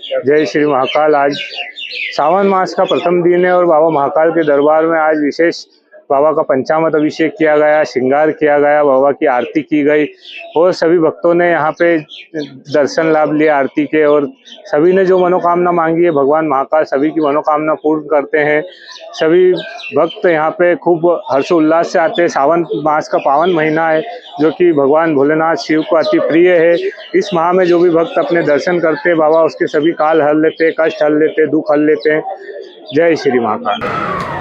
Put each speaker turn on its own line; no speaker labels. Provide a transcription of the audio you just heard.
जय श्री महाकाल। आज सावन मास का प्रथम दिन है और बाबा महाकाल के दरबार में आज विशेष बाबा का पंचामृत अभिषेक किया गया, श्रृंगार किया गया, बाबा की आरती की गई और सभी भक्तों ने यहाँ पे दर्शन लाभ लिया आरती के। और सभी ने जो मनोकामना मांगी है, भगवान महाकाल सभी की मनोकामना पूर्ण करते हैं। सभी भक्त यहाँ पे खूब हर्षोल्लास से आते हैं। सावन मास का पावन महीना है जो कि भगवान भोलेनाथ शिव को अति प्रिय है। इस माह में जो भी भक्त अपने दर्शन करते हैं, बाबा उसके सभी काल हर लेते हैं, कष्ट हर लेते हैं, दुख हर लेते हैं। जय श्री महाकाल।